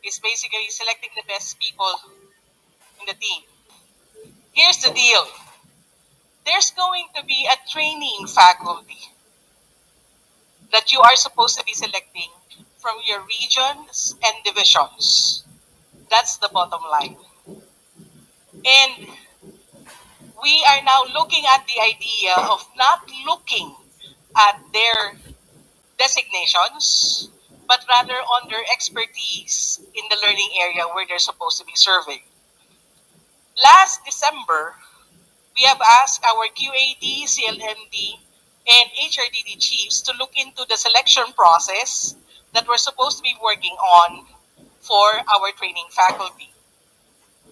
is basically selecting the best people in the team. Here's the deal. There's going to be a training faculty that you are supposed to be selecting from your regions and divisions. That's the bottom line. And we are now looking at the idea of not looking at their designations, but rather on their expertise in the learning area where they're supposed to be serving. Last December, we have asked our QAD, CLMD, and HRDD chiefs to look into the selection process that we're supposed to be working on for our training faculty.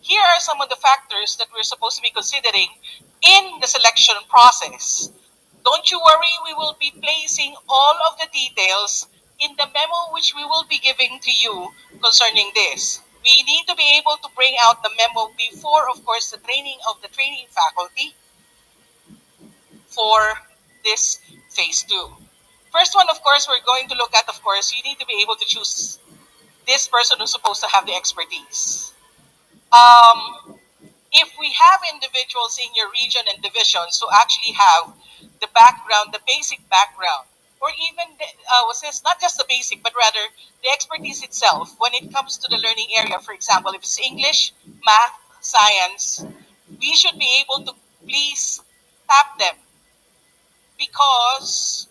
Here are some of the factors that we're supposed to be considering in the selection process. Don't you worry, we will be placing all of the details in the memo which we will be giving to you concerning this. We need to be able to bring out the memo before, of course, the training of the training faculty for this phase 2. First one, of course, we're going to look at, of course, you need to be able to choose this person who's supposed to have the expertise. If we have individuals in your region and divisions who actually have the background, the basic background, or even not just the basic, but rather the expertise itself when it comes to the learning area, for example, if it's English, math, science, we should be able to please tap them because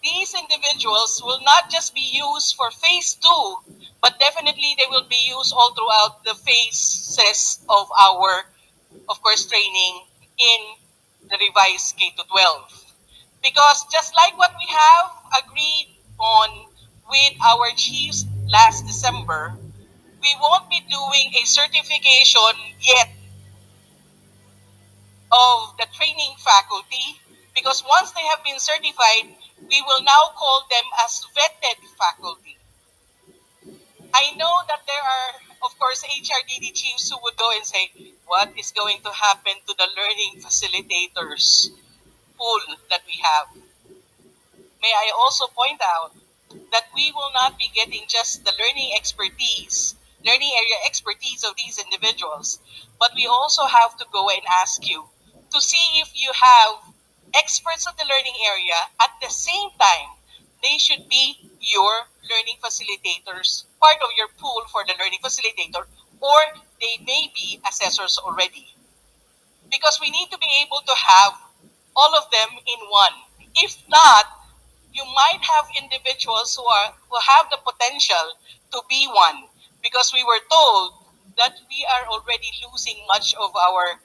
these individuals will not just be used for phase 2, but definitely they will be used all throughout the phases of our, of course, training in the revised K to 12. Because just like what we have agreed on with our chiefs last December, we won't be doing a certification yet of the training faculty because once they have been certified, we will now call them as vetted faculty. I know that there are, of course, HRDD chiefs who would go and say, what is going to happen to the learning facilitators pool that we have? May I also point out that we will not be getting just the learning area expertise of these individuals, but we also have to go and ask you to see if you have experts of the learning area at the same time. They should be your learning facilitators, part of your pool for the learning facilitator, or they may be assessors already. Because we need to be able to have all of them in one. If not, you might have individuals who have the potential to be one because we were told that we are already losing much of our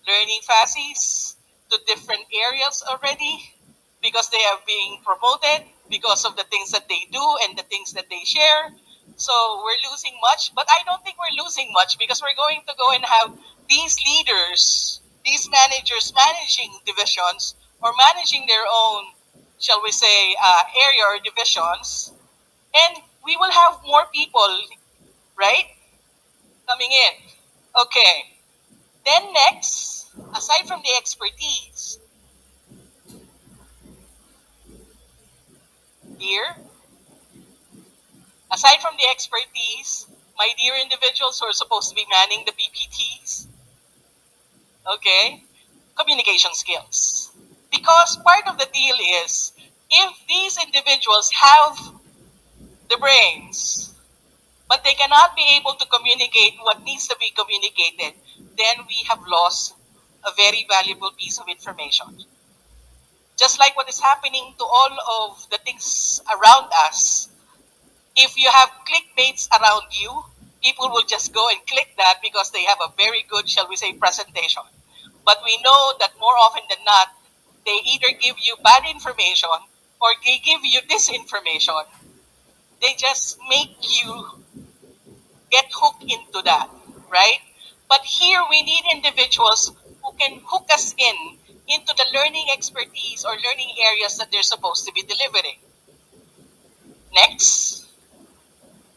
learning facies to different areas already because they are being promoted because of the things that they do and the things that they share. So we're losing much, but I don't think we're losing much because we're going to go and have these leaders, these managers managing divisions or managing their own, shall we say, area or divisions, and we will have more people, right, coming in. Okay. Then next, aside from the expertise, dear, aside from the expertise, my dear individuals who are supposed to be manning the PPTs, okay, communication skills. Because part of the deal is, if these individuals have the brains, but they cannot be able to communicate what needs to be communicated, then we have lost a very valuable piece of information. Just like what is happening to all of the things around us, if you have clickbaits around you, people will just go and click that because they have a very good, shall we say, presentation. But we know that more often than not, they either give you bad information or they give you disinformation. They just make you get hooked into that, right? But here we need individuals who can hook us into the learning expertise or learning areas that they're supposed to be delivering. Next,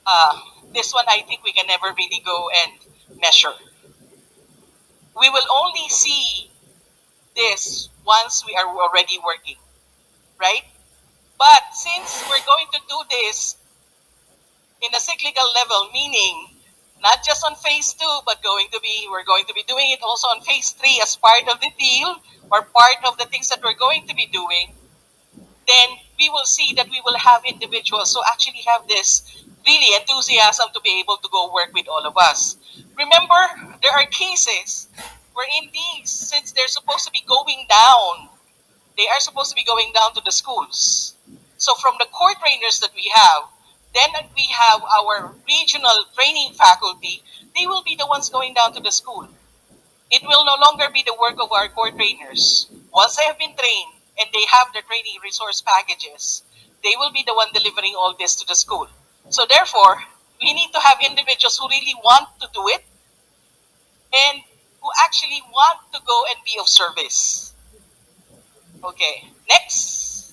uh, this one I think we can never really go and measure. We will only see this once we are already working, right? But since we're going to do this in a cyclical level, meaning not just on phase two, but we're going to be doing it also on phase three as part of the deal or part of the things that we're going to be doing, then we will see that we will have individuals who actually have this really enthusiasm to be able to go work with all of us. Remember, there are cases wherein these, since they're supposed to be going down, they are supposed to be going down to the schools. So from the core trainers that we have, then we have our regional training faculty, they will be the ones going down to the school. It will no longer be the work of our core trainers. Once they have been trained and they have their training resource packages, they will be the one delivering all this to the school. So therefore, we need to have individuals who really want to do it and who actually want to go and be of service. Okay, next.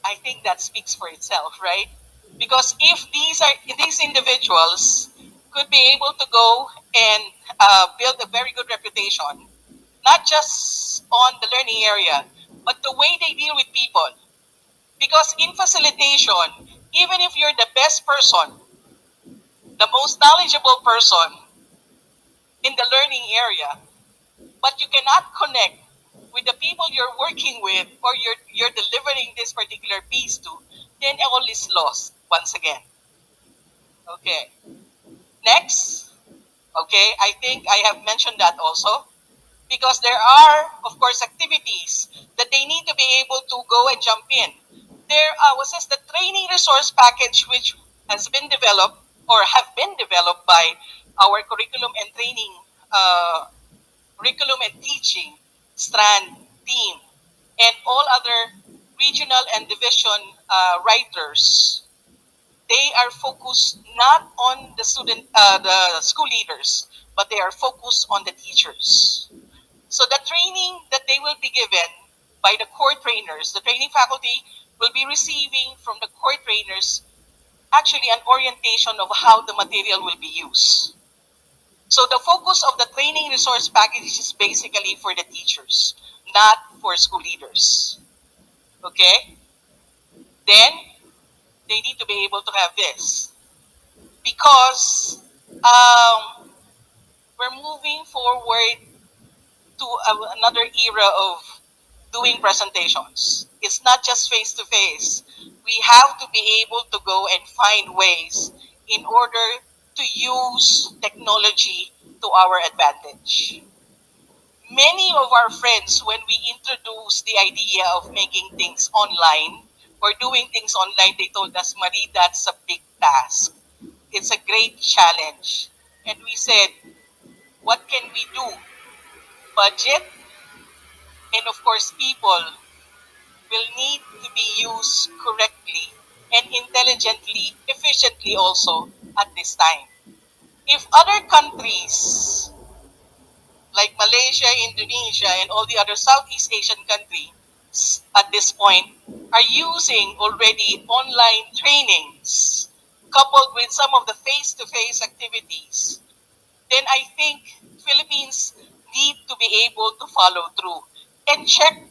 I think that speaks for itself, right? Because if these individuals could be able to go and build a very good reputation, not just on the learning area, but the way they deal with people. Because in facilitation, even if you're the best person, the most knowledgeable person in the learning area, but you cannot connect with the people you're working with or you're delivering this particular piece to, then all is lost once again. Okay. Next. Okay, I think I have mentioned that also. Because there are, of course, activities that they need to be able to go and jump in. There was this the training resource package, which has been developed or have been developed by our curriculum and teaching strand team, and all other regional and division writers. They are focused not on the school leaders, but they are focused on the teachers. So the training that they will be given by the core trainers, the training faculty will be receiving from the core trainers actually an orientation of how the material will be used. So the focus of the training resource package is basically for the teachers, not for school leaders. Okay? Then they need to be able to have this because we're moving forward to another era of doing presentations. It's not just face to face. We have to be able to go and find ways in order to use technology to our advantage. Many of our friends, when we introduced the idea of making things online or doing things online, they told us, Marie, that's a big task. It's a great challenge. And we said, what can we do? Budget, and of course, people will need to be used correctly and intelligently, efficiently also at this time. If other countries like Malaysia, Indonesia, and all the other Southeast Asian countries at this point are using already online trainings coupled with some of the face-to-face activities, then I think Philippines need to be able to follow through and check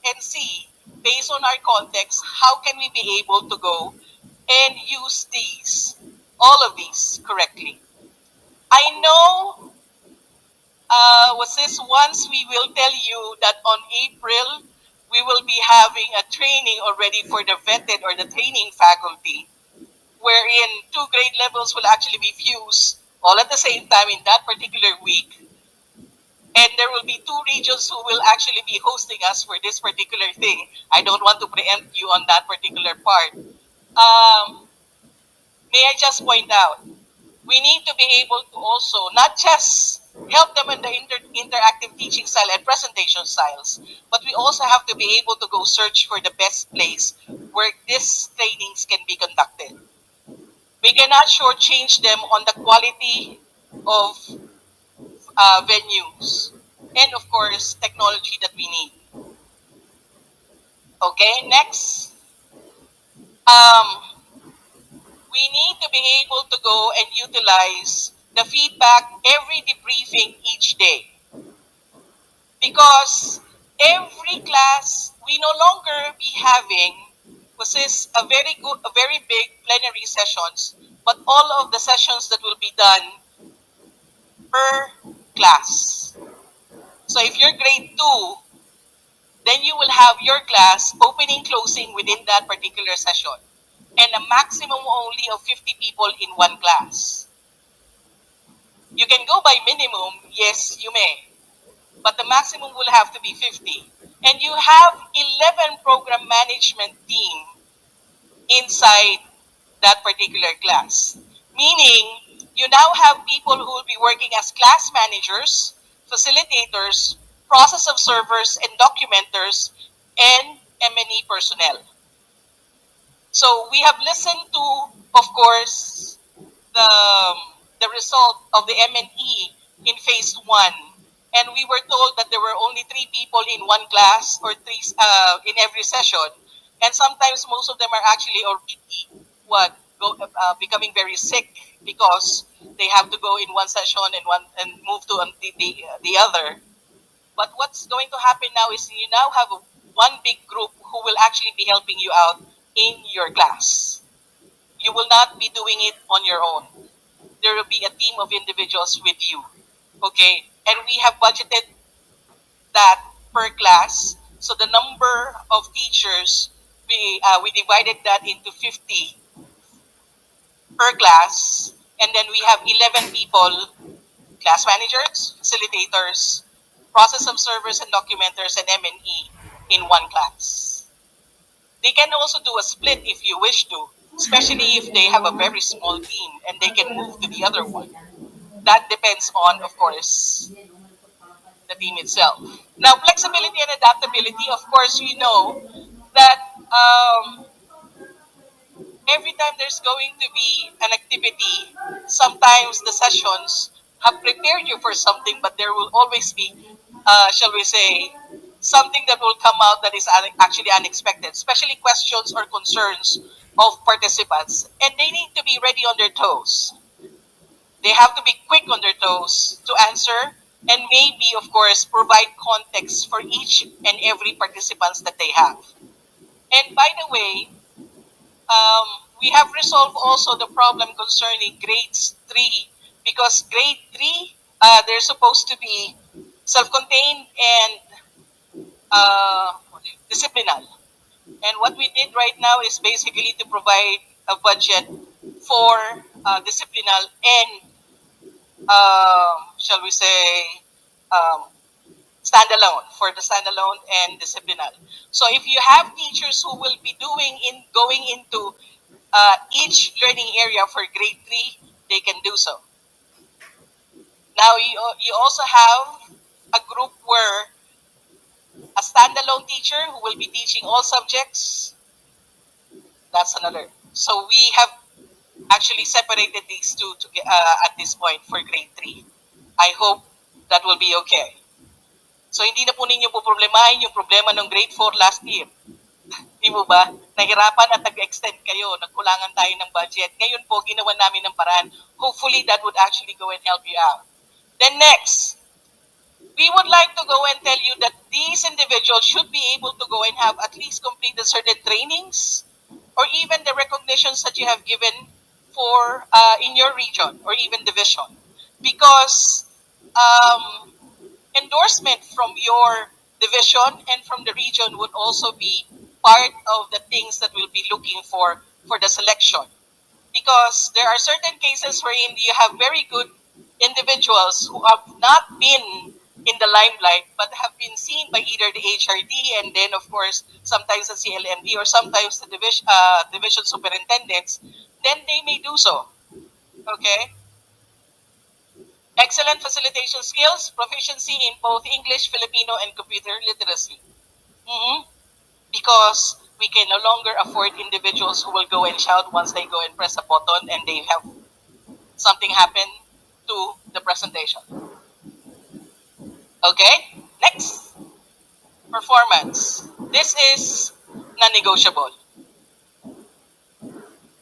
and see based on our context how can we be able to go and use all of these correctly. I know was this once we will tell you that on April we will be having a training already for the vetted or the training faculty wherein two grade levels will actually be fused all at the same time in that particular week, and there will be two regions who will actually be hosting us for this particular thing. I don't want to preempt you on that particular part. May I just point out, we need to be able to also not just help them in the interactive teaching style and presentation styles, but we also have to be able to go search for the best place where these trainings can be conducted. We cannot shortchange them on the quality of venues and of course technology that we need. Okay, next. Um, we need to be able to go and utilize the feedback every debriefing each day. Because every class, we no longer be having consists a very big plenary sessions, but all of the sessions that will be done per class. So if you're grade 2, then you will have your class opening, closing within that particular session, and a maximum only of 50 people in one class. You can go by minimum, yes, you may, but the maximum will have to be 50. And you have 11 program management team inside that particular class. Meaning, you now have people who will be working as class managers, facilitators, process observers, and documenters, and M&E personnel. So we have listened to, of course, the the result of the M&E in phase one, and we were told that there were only 3 people in one class or three in every session, and sometimes most of them are actually already becoming very sick because they have to go in one session and move to the other. But what's going to happen now is you now have one big group who will actually be helping you out in your class. You will not be doing it on your own. There will be a team of individuals with you. Okay? And we have budgeted that per class. So the number of teachers, we divided that into 50 per class. And then we have 11 people, class managers, facilitators, process observers and documenters, and M&E in one class. They can also do a split if you wish to, especially if they have a very small team and they can move to the other one. That depends on, of course, the team itself. Now, flexibility and adaptability, of course, you know that every time there's going to be an activity, sometimes the sessions have prepared you for something, but there will always be, shall we say, something that will come out that is actually unexpected, especially questions or concerns of participants. And they need to be ready on their toes. They have to be quick on their toes to answer and maybe, of course, provide context for each and every participants that they have. And by the way, we have resolved also the problem concerning grades 3 because grade 3, they're supposed to be self-contained and uh, disciplinal. And what we did right now is basically to provide a budget for disciplinal and, shall we say, um, standalone, for the standalone and disciplinal. So if you have teachers who will be going into each learning area for grade 3, they can do so. Now you also have a group where a standalone teacher who will be teaching all subjects. That's another. So we have actually separated these two at this point for grade 3. I hope that will be okay. So hindi na po ninyo po problemahin yung problema ng grade 4 last year. Di mo ba? Nahirapan at nag-extend kayo, nagkulangan tayo ng budget. Ngayon po, ginawa namin ng paraan. Hopefully, that would actually go and help you out. Then next, we would like to go and tell you that these individuals should be able to go and have at least completed certain trainings or even the recognitions that you have given for in your region or even division. Because endorsement from your division and from the region would also be part of the things that we'll be looking for the selection. Because there are certain cases wherein you have very good individuals who have not been in the limelight but have been seen by either the HRD and then of course sometimes the CLND or sometimes the division superintendents, then they may do so. Okay? Excellent facilitation skills, proficiency in both English, Filipino, and computer literacy. Mhm. Because we can no longer afford individuals who will go and shout once they go and press a button and they have something happen to the presentation. Okay? Next. Performance. This is non-negotiable.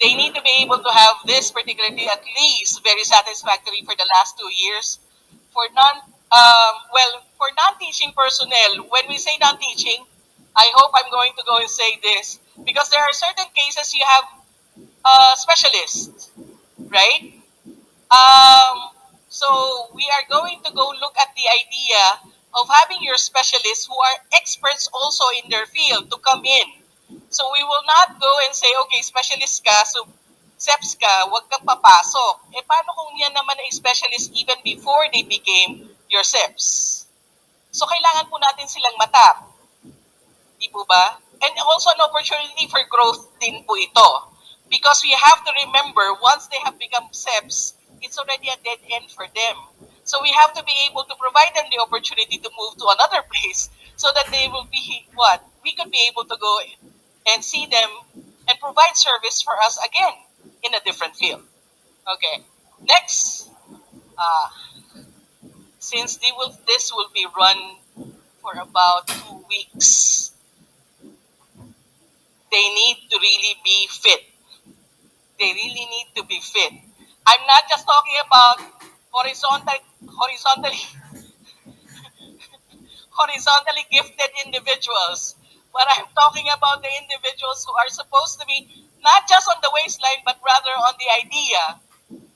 They need to be able to have this particularly at least very satisfactory for the last 2 years. For for non-teaching personnel, when we say non-teaching, I hope I'm going to go and say this. Because there are certain cases you have specialists, right? So we are going to go look at the idea of having your specialists who are experts also in their field to come in. So we will not go and say, okay, specialist ka, so SEPs ka, wag kang papasok. Eh, paano kung yan naman ay specialist even before they became your SEPs? So kailangan po natin silang matap. Di po ba? And also an opportunity for growth din po ito. Because we have to remember, once they have become SEPs, it's already a dead end for them. So we have to be able to provide them the opportunity to move to another place so that they will be what? We could be able to go and see them and provide service for us again in a different field. Okay. Next, uh, since this will be run for about 2 weeks, they need to really be fit. They really need to be fit. I'm not just talking about horizontally horizontally gifted individuals, but I'm talking about the individuals who are supposed to be not just on the waistline, but rather on the idea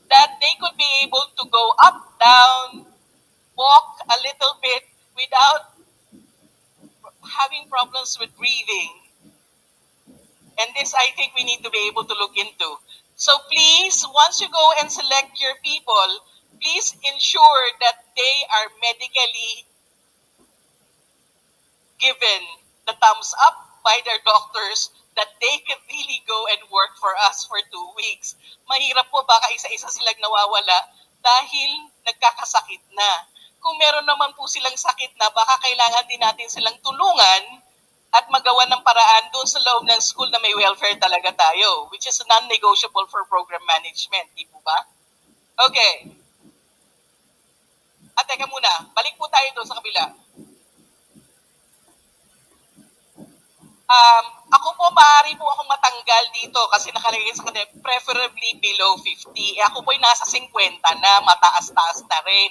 that they could be able to go up, down, walk a little bit without having problems with breathing. And this, I think, we need to be able to look into. So please, once you go and select your people, please ensure that they are medically given the thumbs up by their doctors that they can really go and work for us for 2 weeks. Mahirap po, baka isa-isa silang nawawala dahil nagkakasakit na. Kung meron naman po silang sakit na, baka kailangan din natin silang tulungan at magawa ng paraan doon sa loob ng school na may welfare talaga tayo, which is non-negotiable for program management, di po ba? Okay. At teka muna, balik po tayo doon sa kabila. Ako po, maaari po akong matanggal dito kasi nakalagay sa kanila, preferably below 50. Eh, ako po ay nasa 50 na, mataas-taas na rin.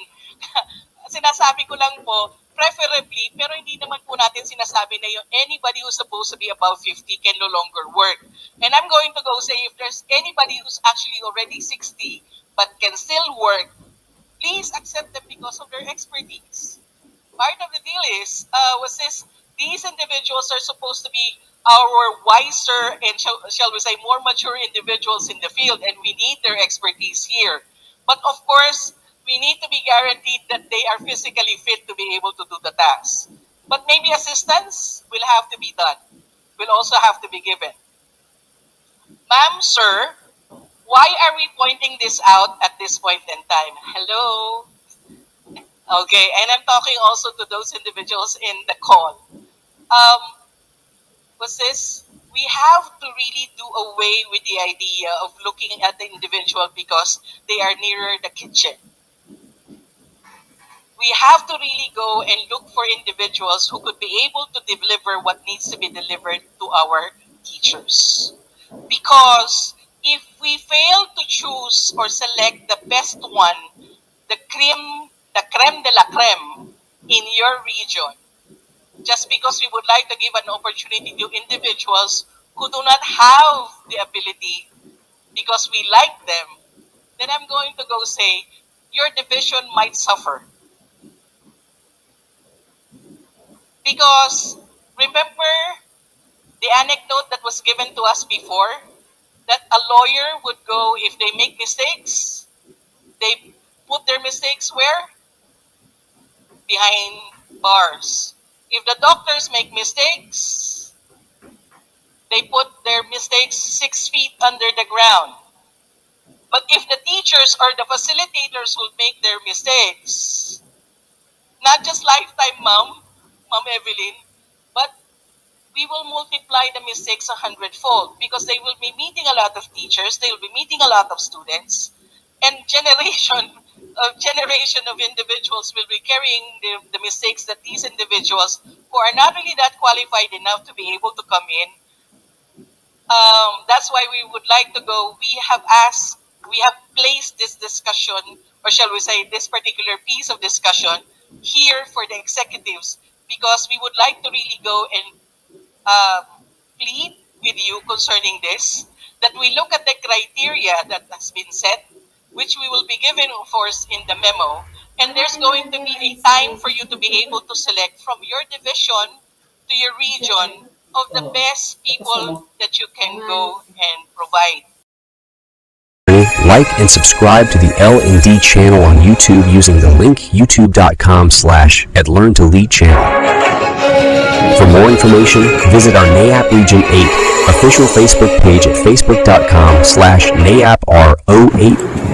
Sinasabi ko lang po, preferably, pero hindi naman po natin sinasabi na yung anybody who's supposed to be above 50 can no longer work. And I'm going to go say, if there's anybody who's actually already 60 but can still work, please accept them because of their expertise. Part of the deal is, was this, these individuals are supposed to be our wiser and shall we say more mature individuals in the field, and we need their expertise here. But of course, we need to be guaranteed that they are physically fit to be able to do the task. But maybe assistance will have to be done, will also have to be given. Ma'am, sir, why are we pointing this out at this point in time? Hello? Okay, and I'm talking also to those individuals in the call. Um, was this, we have to really do away with the idea of looking at the individual because they are nearer the kitchen. We have to really go and look for individuals who could be able to deliver what needs to be delivered to our teachers. Because if we fail to choose or select the best one, the creme de la creme in your region, just because we would like to give an opportunity to individuals who do not have the ability because we like them, then I'm going to go say, your division might suffer. Because remember the anecdote that was given to us before, that a lawyer would go, if they make mistakes, they put their mistakes where? Behind bars. If the doctors make mistakes, they put their mistakes 6 feet under the ground. But if the teachers or the facilitators will make their mistakes, not just lifetime, Ma'am Evelyn, but we will multiply the mistakes 100-fold because they will be meeting a lot of teachers, they will be meeting a lot of students, and generation of individuals will be carrying the mistakes that these individuals who are not really that qualified enough to be able to come in. That's why we would like to go. We have placed this discussion, or shall we say, this particular piece of discussion here for the executives, because we would like to really go and plead with you concerning this, that we look at the criteria that has been set, which we will be given, of course, in the memo. And there's going to be a time for you to be able to select from your division to your region of the best people that you can go and provide. Like and subscribe to the L&D channel on YouTube using the link youtube.com/@learn-to-lead channel. For more information, visit our NAAP Region 8 official Facebook page at facebook.com/NAAPR08.